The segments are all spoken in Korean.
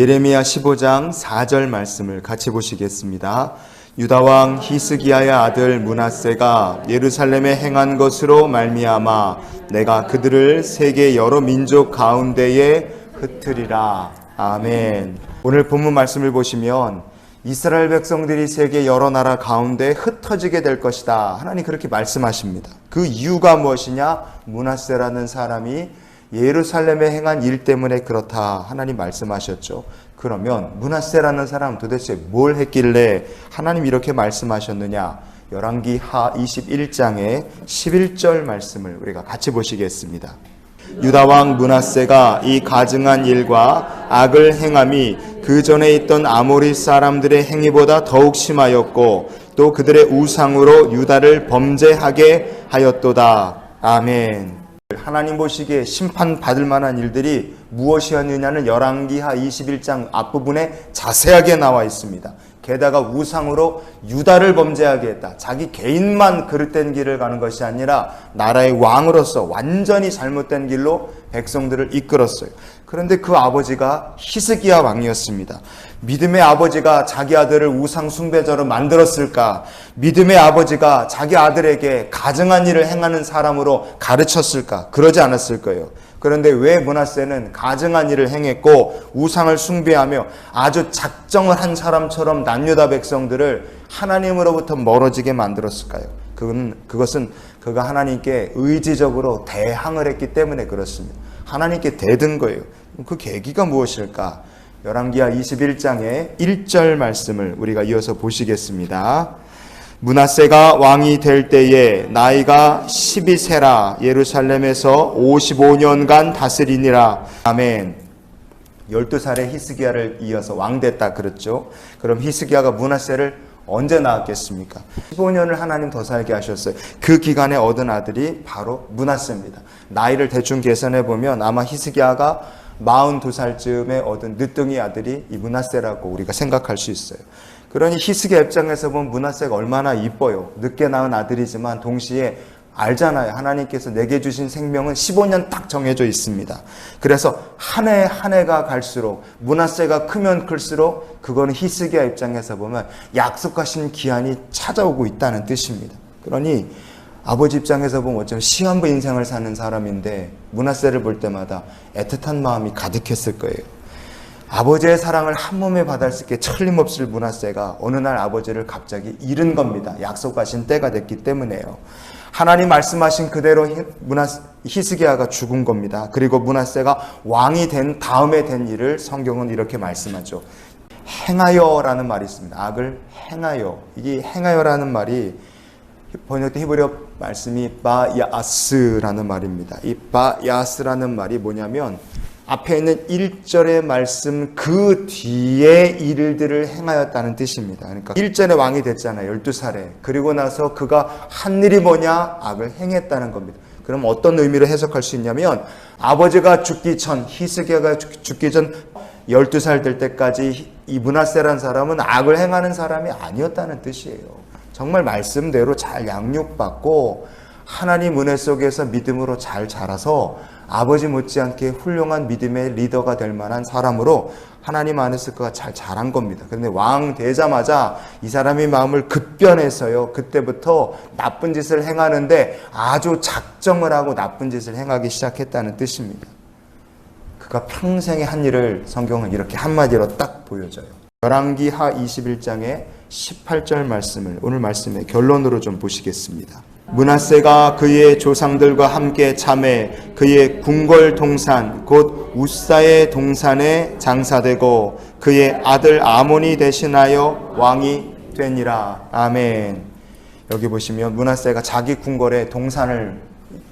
예레미야 15장 4절 말씀을 같이 보시겠습니다. 유다왕 히스기야의 아들 므낫세가 예루살렘에 행한 것으로 말미암아 내가 그들을 세계 여러 민족 가운데에 흩으리라. 아멘. 오늘 본문 말씀을 보시면 이스라엘 백성들이 세계 여러 나라 가운데 흩어지게 될 것이다. 하나님 그렇게 말씀하십니다. 그 이유가 무엇이냐? 므낫세라는 사람이 예루살렘에 행한 일 때문에 그렇다. 하나님 말씀하셨죠. 그러면 므낫세라는 사람 도대체 뭘 했길래 하나님 이렇게 말씀하셨느냐? 열왕기하 21장의 11절 말씀을 우리가 같이 보시겠습니다. 유다왕 므낫세가 이 가증한 일과 악을 행함이 그 전에 있던 아모리 사람들의 행위보다 더욱 심하였고 또 그들의 우상으로 유다를 범죄하게 하였도다. 아멘. 하나님 보시기에 심판받을 만한 일들이 무엇이었느냐는 열왕기하 21장 앞부분에 자세하게 나와 있습니다. 게다가 우상으로 유다를 범죄하게 했다. 자기 개인만 그릇된 길을 가는 것이 아니라 나라의 왕으로서 완전히 잘못된 길로 백성들을 이끌었어요. 그런데 그 아버지가 히스기야 왕이었습니다. 믿음의 아버지가 자기 아들을 우상 숭배자로 만들었을까? 믿음의 아버지가 자기 아들에게 가증한 일을 행하는 사람으로 가르쳤을까? 그러지 않았을 거예요. 그런데 왜 므낫세는 가증한 일을 행했고 우상을 숭배하며 아주 작정을 한 사람처럼 남유다 백성들을 하나님으로부터 멀어지게 만들었을까요? 그것은 그가 하나님께 의지적으로 대항을 했기 때문에 그렇습니다. 하나님께 대든 거예요. 그 계기가 무엇일까? 열왕기하 21장의 1절 말씀을 우리가 이어서 보시겠습니다. 므낫세가 왕이 될 때에 나이가 12세라 예루살렘에서 55년간 다스리니라. 아멘. 12살에 히스기야를 이어서 왕 됐다 그랬죠. 그럼 히스기야가 므낫세를 언제 낳았겠습니까? 15년을 하나님 더 살게 하셨어요. 그 기간에 얻은 아들이 바로 므낫세입니다. 나이를 대충 계산해 보면 아마 히스기야가 42살쯤에 얻은 늦둥이 아들이 이 므낫세라고 우리가 생각할 수 있어요. 그러니 히스기야 입장에서 보면 므낫세가 얼마나 이뻐요. 늦게 낳은 아들이지만 동시에 알잖아요. 하나님께서 내게 주신 생명은 15년 딱 정해져 있습니다. 그래서 한 해 한 해가 갈수록 므낫세가 크면 클수록 그거는 히스기야 입장에서 보면 약속하신 기한이 찾아오고 있다는 뜻입니다. 그러니 아버지 입장에서 보면 어쩌면 시한부 인생을 사는 사람인데 므낫세를 볼 때마다 애틋한 마음이 가득했을 거예요. 아버지의 사랑을 한 몸에 받았을 게 틀림없을 므낫세가 어느 날 아버지를 갑자기 잃은 겁니다. 약속하신 때가 됐기 때문에요. 하나님 말씀하신 그대로 히스기야가 죽은 겁니다. 그리고 므낫세가 왕이 된 다음에 된 일을 성경은 이렇게 말씀하죠. 행하여라는 말이 있습니다. 악을 행하여. 이게 행하여라는 말이 번역된 히브리어 말씀이 바야스라는 말입니다. 이 바야스라는 말이 뭐냐면 앞에 있는 1절의 말씀 그 뒤에 일들을 행하였다는 뜻입니다. 그러니까 1절에 왕이 됐잖아요. 12살에. 그리고 나서 그가 한 일이 뭐냐? 악을 행했다는 겁니다. 그럼 어떤 의미로 해석할 수 있냐면 아버지가 죽기 전, 히스기야가 죽기 전 12살 될 때까지 이 므낫세라는 사람은 악을 행하는 사람이 아니었다는 뜻이에요. 정말 말씀대로 잘 양육받고 하나님 은혜 속에서 믿음으로 잘 자라서 아버지 못지않게 훌륭한 믿음의 리더가 될 만한 사람으로 하나님 안에서 그가 잘 자란 겁니다. 그런데 왕 되자마자 이 사람이 마음을 급변해서요. 그때부터 나쁜 짓을 행하는데 아주 작정을 하고 나쁜 짓을 행하기 시작했다는 뜻입니다. 그가 평생에 한 일을 성경은 이렇게 한마디로 딱 보여줘요. 열왕기하 21장의 18절 말씀을 오늘 말씀의 결론으로 좀 보시겠습니다. 므낫세가 그의 조상들과 함께 참해 그의 궁궐 동산 곧 우사의 동산에 장사되고 그의 아들 아몬이 대신하여 왕이 되니라. 아멘. 여기 보시면 므낫세가 자기 궁궐에 동산을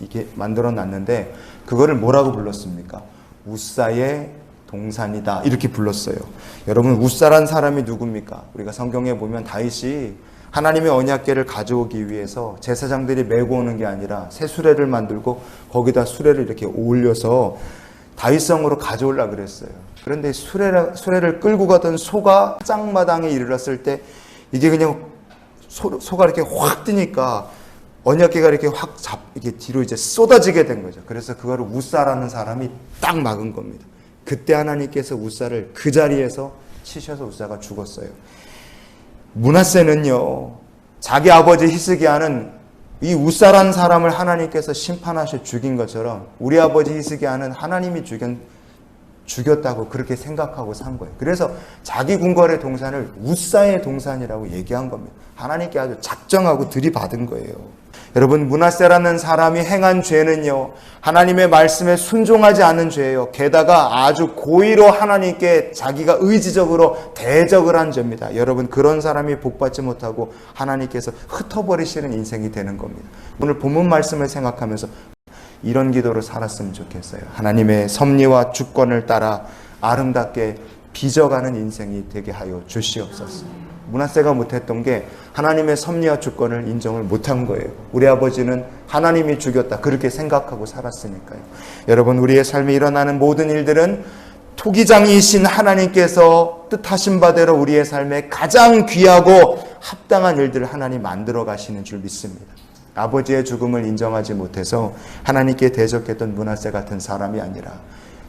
이렇게 만들어 놨는데 그거를 뭐라고 불렀습니까? 우사의 동산이다 이렇게 불렀어요. 여러분 우사란 사람이 누굽니까? 우리가 성경에 보면 다윗이 하나님의 언약궤를 가져오기 위해서 제사장들이 메고 오는 게 아니라 새 수레를 만들고 거기다 수레를 이렇게 올려서 다윗성으로 가져오려고 그랬어요. 그런데 수레를 끌고 가던 소가 짱마당에 이르렀을 때 이게 그냥 소가 이렇게 확 뜨니까 언약궤가 이렇게 이렇게 뒤로 이제 쏟아지게 된 거죠. 그래서 그거를 우사라는 사람이 딱 막은 겁니다. 그때 하나님께서 우사를 그 자리에서 치셔서 우사가 죽었어요. 므낫세는요, 자기 아버지 히스기야는 이 우사란 사람을 하나님께서 심판하셔 죽인 것처럼 우리 아버지 히스기야는 하나님이 죽였다고 그렇게 생각하고 산 거예요. 그래서 자기 궁궐의 동산을 우사의 동산이라고 얘기한 겁니다. 하나님께 아주 작정하고 들이받은 거예요. 여러분, 므낫세라는 사람이 행한 죄는요, 하나님의 말씀에 순종하지 않은 죄예요. 게다가 아주 고의로 하나님께 자기가 의지적으로 대적을 한 죄입니다. 여러분, 그런 사람이 복받지 못하고 하나님께서 흩어버리시는 인생이 되는 겁니다. 오늘 본문 말씀을 생각하면서 이런 기도로 살았으면 좋겠어요. 하나님의 섭리와 주권을 따라 아름답게 빚어가는 인생이 되게 하여 주시옵소서. 므낫세가 못했던 게 하나님의 섭리와 주권을 인정을 못한 거예요. 우리 아버지는 하나님이 죽였다 그렇게 생각하고 살았으니까요. 여러분, 우리의 삶에 일어나는 모든 일들은 토기장이신 하나님께서 뜻하신 바대로 우리의 삶에 가장 귀하고 합당한 일들을 하나님 만들어 가시는 줄 믿습니다. 아버지의 죽음을 인정하지 못해서 하나님께 대적했던 므낫세 같은 사람이 아니라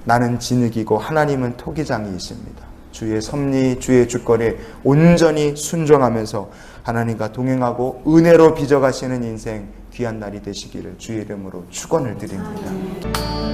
나는 진흙이고 하나님은 토기장이십니다. 주의 섭리, 주의 주권에 온전히 순종하면서 하나님과 동행하고 은혜로 빚어가시는 인생 귀한 날이 되시기를 주의 이름으로 축원을 드립니다.